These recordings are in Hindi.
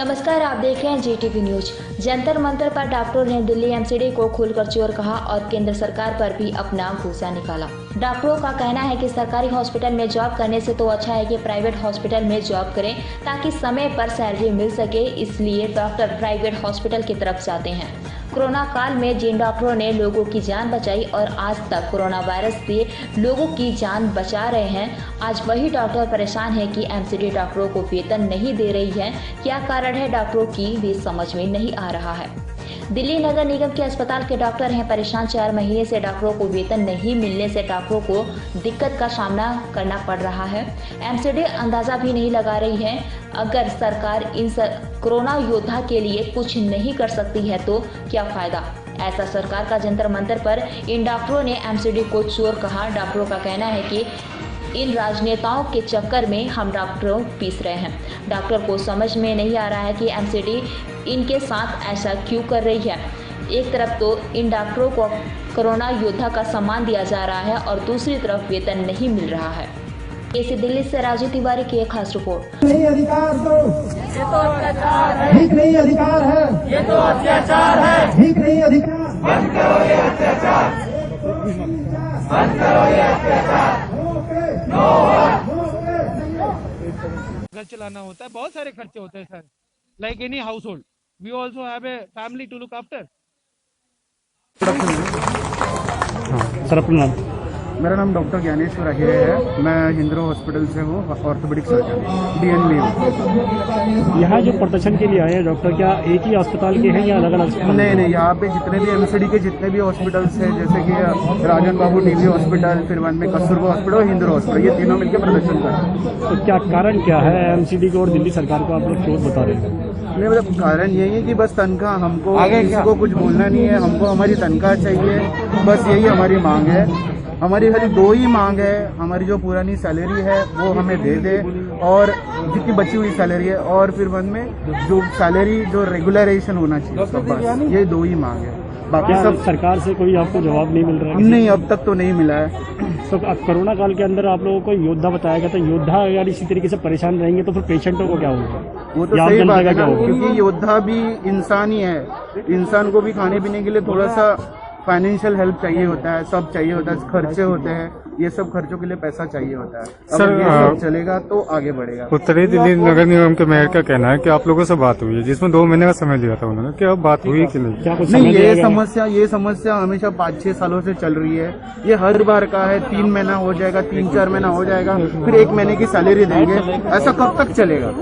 नमस्कार, आप देख रहे हैं जीटीवी न्यूज। जंतर मंतर पर डॉक्टरों ने दिल्ली एमसीडी को खोलकर चोर कहा और केंद्र सरकार पर भी अपना गुस्सा निकाला। डॉक्टरों का कहना है कि सरकारी हॉस्पिटल में जॉब करने से तो अच्छा है कि प्राइवेट हॉस्पिटल में जॉब करें ताकि समय पर सैलरी मिल सके, इसलिए डॉक्टर प्राइवेट हॉस्पिटल की तरफ जाते हैं। कोरोना काल में जिन डॉक्टरों ने लोगों की जान बचाई और आज तक कोरोना वायरस से लोगों की जान बचा रहे हैं, आज वही डॉक्टर परेशान हैं कि एमसीडी डॉक्टरों को वेतन नहीं दे रही है। क्या कारण है डॉक्टरों की भी समझ में नहीं आ रहा है। दिल्ली नगर निगम के अस्पताल के डॉक्टर हैं परेशान। 4 महीने से डॉक्टरों को वेतन नहीं मिलने से डॉक्टरों को दिक्कत का सामना करना पड़ रहा है। एमसीडी अंदाजा भी नहीं लगा रही है। अगर सरकार इन कोरोना योद्धा के लिए कुछ नहीं कर सकती है तो क्या फायदा। ऐसा सरकार का जंतर मंतर पर इन डॉक्टरों ने एमसीडी को चोर कहा। डॉक्टरों का कहना है कि इन राजनेताओं के चक्कर में हम डॉक्टरों पीस रहे हैं। डॉक्टर को समझ में नहीं आ रहा है कि एमसीडी इनके साथ ऐसा क्यों कर रही है। एक तरफ तो इन डॉक्टरों को कोरोना योद्धा का सम्मान दिया जा रहा है और दूसरी तरफ वेतन नहीं मिल रहा है। ऐसे दिल्ली से राजू तिवारी की एक खास रिपोर्ट। नहीं अधिकार तो ये तो अत्याचार है। ठीक नहीं अधिकार है, ये तो अत्याचार है। ठीक नहीं अधिकार, बंद करो ये अत्याचार, बंद करो ये अत्याचार। घर चलाना होता है, बहुत सारे खर्चे होते हैं sir. Like any household we also have a family to look after. Sir अपना नाम? मेरा नाम डॉक्टर ज्ञानेश्वर अहिरे है। मैं हिंद्रो हॉस्पिटल से हूँ, ऑर्थोपेडिक सर्जन DN में हूँ। यहाँ जो प्रदर्शन के लिए आए हैं डॉक्टर, क्या एक ही अस्पताल के हैं या अलग अलग अस्पताल? नहीं, यहाँ पे जितने भी एमसीडी के जितने भी हॉस्पिटल्स हैं, जैसे कि राजन बाबू टीबी हॉस्पिटल, फिर वन में कस्तूरबा हॉस्पिटल और हिंद्रो हॉस्पिटल, ये तीनों मिलकर प्रदर्शन कर रहे हैं। तो क्या कारण क्या है एमसीडी को और दिल्ली सरकार को आप लोग क्यों बता रहे हैं? नहीं, मतलब कारण यही है कि बस तनख्वाह, हमको किसी को कुछ बोलना नहीं है, हमको हमारी तनख्वाह चाहिए, बस यही हमारी मांग है। हमारी खाली 2 ही मांग है। हमारी जो पुरानी सैलरी है वो हमें दे दे और जितनी बची हुई सैलरी है, और फिर वन में जो सैलरी जो रेगुलराइजेशन होना चाहिए, सब बस ये 2 ही मांग है। बाकी सब सरकार से कोई आपको जवाब नहीं मिल रहा है? नहीं, अब तक तो नहीं मिला है। तो कोरोना काल के अंदर आप लोगों को योद्धा बताया गया, तो योद्धा अगर इसी तरीके से परेशान रहेंगे तो फिर पेशेंटों को क्या होगा? वो तो सही बात है ना, क्योंकि योद्धा भी इंसान ही है। इंसान को भी खाने पीने के लिए थोड़ा सा फाइनेंशियल हेल्प चाहिए होता है, सब चाहिए होता है, खर्चे होते हैं, ये सब खर्चों के लिए पैसा चाहिए होता है। अगर ये सब चलेगा तो आगे बढ़ेगा। उत्तरी दिल्ली नगर निगम के मेयर का कहना है कि आप लोगों से बात हुई है, जिसमें 2 महीने का समय लिया था उन्होंने, क्या अब बात हुई कि नहीं? नहीं, ये समस्या हमेशा 5-6 सालों से चल रही है। ये हर बार का है, 3 महीना हो जाएगा, 3-4 महीना हो जाएगा, फिर 1 महीने की सैलरी देंगे। ऐसा कब तक चलेगा?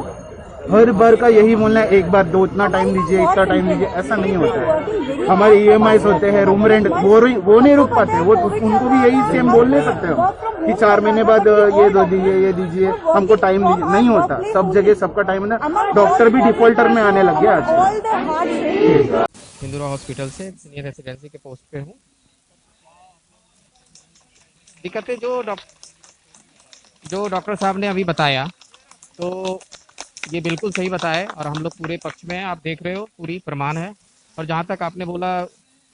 हर बार का यही बोलना है, एक बार दो इतना टाइम दीजिए, इतना टाइम दीजिए, ऐसा नहीं होता है। हमारे EMIs होते हैं, रूम रेंट, वो नहीं रुक पाते। वो उनको भी यही सेम बोल नहीं सकते हो कि 4 महीने बाद ये दो दीजिए, ये दीजिए, हमको टाइम दीजिए। नहीं होता, सब जगह सबका टाइम है ना। डॉक्टर भी डिफॉल्टर में आने लग गया आज। हिंदुरा हॉस्पिटल से सीनियर रेसिडेंसी के पोस्ट पे हूँ। दिक्कतें जो डॉक्टर साहब ने अभी बताया, तो ये बिल्कुल सही बताया और हम लोग पूरे पक्ष में हैं। आप देख रहे हो, पूरी प्रमाण है। और जहाँ तक आपने बोला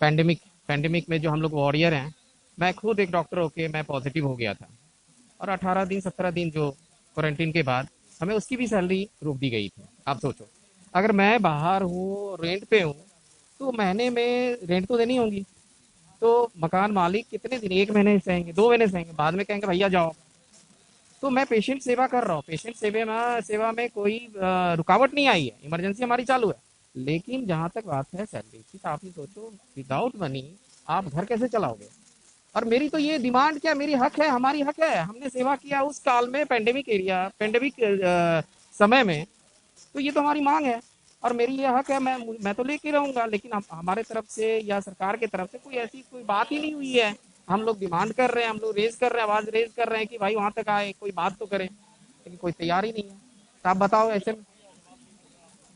पैंडेमिक में जो हम लोग वॉरियर हैं, मैं खुद एक डॉक्टर होके मैं पॉजिटिव हो गया था और 18 दिन 17 दिन जो क्वारंटीन के बाद हमें उसकी भी सैलरी रोक दी गई थी। आप सोचो, अगर मैं बाहर हूँ, रेंट पे हूँ, तो महीने में रेंट तो देनी होगी। तो मकान मालिक कितने दिन, 1 महीने सहेंगे, 2 महीने सहेंगे, बाद में कहेंगे भैया जाओ। तो मैं पेशेंट सेवा कर रहा हूँ, पेशेंट सेवा में कोई रुकावट नहीं आई है, इमरजेंसी हमारी चालू है। लेकिन जहाँ तक बात है सैलरी की, तो आप ही सोचो, विदाउट मनी आप घर कैसे चलाओगे। और मेरी तो ये डिमांड क्या, मेरी हक है, हमारी हक है। हमने सेवा किया उस काल में, पैंडेमिक समय में, तो ये तो हमारी मांग है और मेरी ये हक है। मैं तो लेके रहूँगा, लेकिन हमारे तरफ से या सरकार की तरफ से कोई ऐसी कोई बात ही नहीं हुई है। हम लोग डिमांड कर रहे हैं, हम लोग रेज कर रहे हैं, आवाज रेज कर रहे हैं कि भाई वहां तक आए, कोई बात तो करें, लेकिन कोई तैयार ही नहीं है। तो आप बताओ, ऐसे में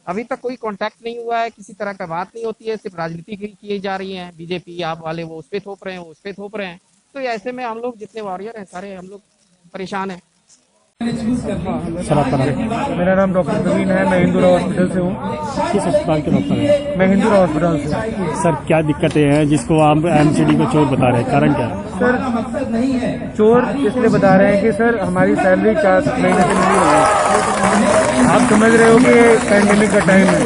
अभी तक कोई कांटेक्ट नहीं हुआ है, किसी तरह का बात नहीं होती है, सिर्फ राजनीति की जा रही है। बीजेपी आप वाले वो उस पर थोप रहे हैं, वो उस पर थोप रहे हैं। तो ऐसे में हम लोग जितने वॉरियर हैं सारे हम लोग परेशान हैं। सर आपका नाम? मेरा नाम डॉक्टर प्रवीण है, मैं हिंदूरा हॉस्पिटल से हूँ। किस अस्पताल के डॉक्टर हैं? मैं हिंदूरा हॉस्पिटल से। सर क्या दिक्कतें हैं जिसको आप एमसीडी को चोर बता रहे हैं, कारण क्या है? सर चोर इसलिए बता रहे हैं कि सर हमारी सैलरी 4 महीने से नहीं हुई। आप समझ रहे हो कि ये पैंडेमिक का टाइम है,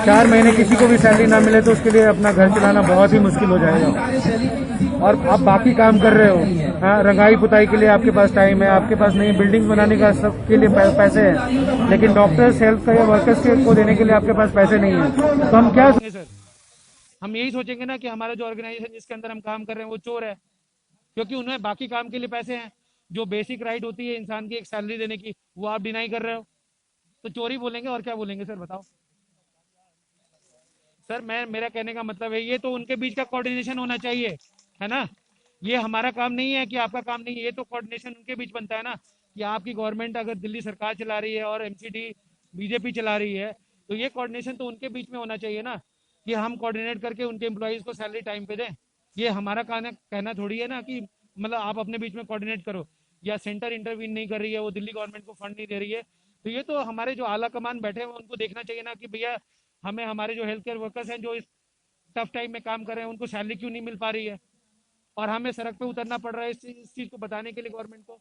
4 महीने किसी को भी सैलरी ना मिले तो उसके लिए अपना घर चलाना बहुत ही मुश्किल हो जाएगा। और आप बाकी काम कर रहे हो, हाँ, रंगाई पुताई के लिए आपके पास टाइम है, आपके पास नहीं बिल्डिंग बनाने का सबके लिए पैसे हैं, लेकिन डॉक्टर्स हेल्थ या वर्कर्स को देने के लिए आपके पास पैसे नहीं है। तो हम क्या सर हम यही सोचेंगे ना कि हमारा जो ऑर्गेनाइजेशन जिसके अंदर हम काम कर रहे हैं वो चोर है, क्योंकि उन्हें बाकी काम के लिए पैसे हैं। जो बेसिक राइट होती है इंसान की एक सैलरी देने की, वो आप डिनाई कर रहे हो, तो चोरी बोलेंगे और क्या बोलेंगे सर, बताओ। सर मेरा कहने का मतलब है, ये तो उनके बीच का कोऑर्डिनेशन होना चाहिए, है ना। ये हमारा काम नहीं है कि आपका काम नहीं है, ये तो कोऑर्डिनेशन उनके बीच बनता है ना, कि आपकी गवर्नमेंट अगर दिल्ली सरकार चला रही है और एमसीडी बीजेपी चला रही है, तो ये कोऑर्डिनेशन तो उनके बीच में होना चाहिए ना, कि हम कोऑर्डिनेट करके उनके एम्प्लॉयज़ को सैलरी टाइम पे दें। ये हमारा कहना थोड़ी है ना कि मतलब आप अपने बीच में कोऑर्डिनेट करो, या सेंटर इंटरवीन नहीं कर रही है, वो दिल्ली गवर्नमेंट को फंड नहीं दे रही है, तो ये तो हमारे जो आला कमान बैठे हैं उनको देखना चाहिए ना कि भैया हमें हमारे जो हेल्थ केयर वर्कर्स हैं जो इस टफ टाइम में काम कर रहे हैं उनको सैलरी क्यों नहीं मिल पा रही है, और हमें सड़क पे उतरना पड़ रहा है इस चीज को बताने के लिए गवर्नमेंट को।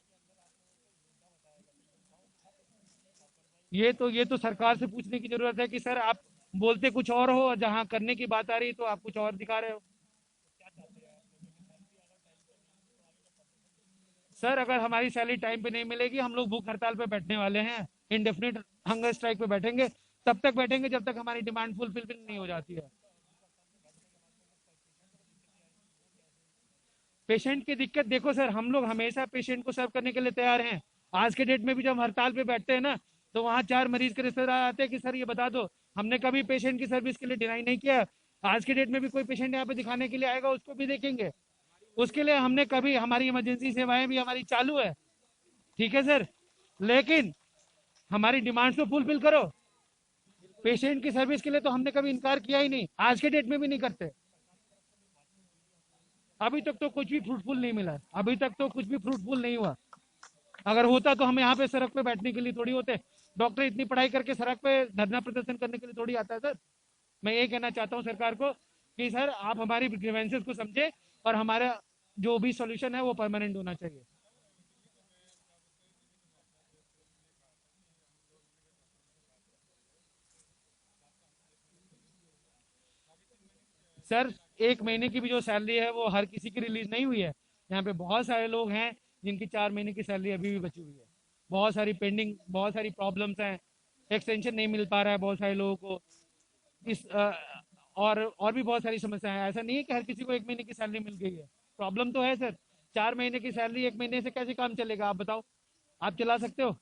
ये तो सरकार से पूछने की जरूरत है कि सर आप बोलते कुछ और हो और जहां करने की बात आ रही तो आप कुछ और दिखा रहे हो। सर अगर हमारी सैलरी टाइम पे नहीं मिलेगी, हम लोग भूख हड़ताल पे बैठने वाले हैं, इंडेफिनिट हंगर स्ट्राइक पे बैठेंगे, तब तक बैठेंगे जब तक हमारी डिमांड फुलफिल नहीं हो जाती है। पेशेंट की दिक्कत देखो सर, हम लोग हमेशा पेशेंट को सर्व करने के लिए तैयार हैं। आज के डेट में भी जब हम हड़ताल पे बैठते हैं ना, तो वहाँ 4 मरीज के रिश्तेदार आते हैं कि सर ये बता दो, हमने कभी पेशेंट की सर्विस के लिए डिनाई नहीं किया। आज के डेट में भी कोई पेशेंट यहाँ पे दिखाने के लिए आएगा, उसको भी देखेंगे, उसके लिए हमने कभी, हमारी इमरजेंसी सेवाएं भी हमारी चालू है, ठीक है सर, लेकिन हमारी डिमांड्स तो फुलफिल करो। पेशेंट की सर्विस के लिए तो हमने कभी इनकार किया ही नहीं, आज के डेट में भी नहीं करते। अभी तक तो कुछ भी फ्रूटफुल नहीं मिला, अभी तक तो कुछ भी फ्रूटफुल नहीं हुआ। अगर होता तो हम यहाँ पे सड़क पे बैठने के लिए थोड़ी होते। डॉक्टर इतनी पढ़ाई करके सड़क पे धरना प्रदर्शन करने के लिए थोड़ी आता है सर। मैं ये कहना चाहता हूँ सरकार को कि सर आप हमारी ग्रीवेंसेस को समझे और हमारा जो भी सॉल्यूशन है वो परमानेंट होना चाहिए। सर 1 महीने की भी जो सैलरी है वो हर किसी की रिलीज नहीं हुई है। यहाँ पे बहुत सारे लोग हैं जिनकी 4 महीने की सैलरी अभी भी बची हुई है, बहुत सारी पेंडिंग, बहुत सारी प्रॉब्लम्स हैं, एक्सटेंशन नहीं मिल पा रहा है बहुत सारे लोगों को, इस और भी बहुत सारी समस्याएं हैं। ऐसा नहीं है कि हर किसी को 1 महीने की सैलरी मिल गई है, प्रॉब्लम तो है सर। 4 महीने की सैलरी 1 महीने से कैसे काम चलेगा, आप बताओ, आप चला सकते हो?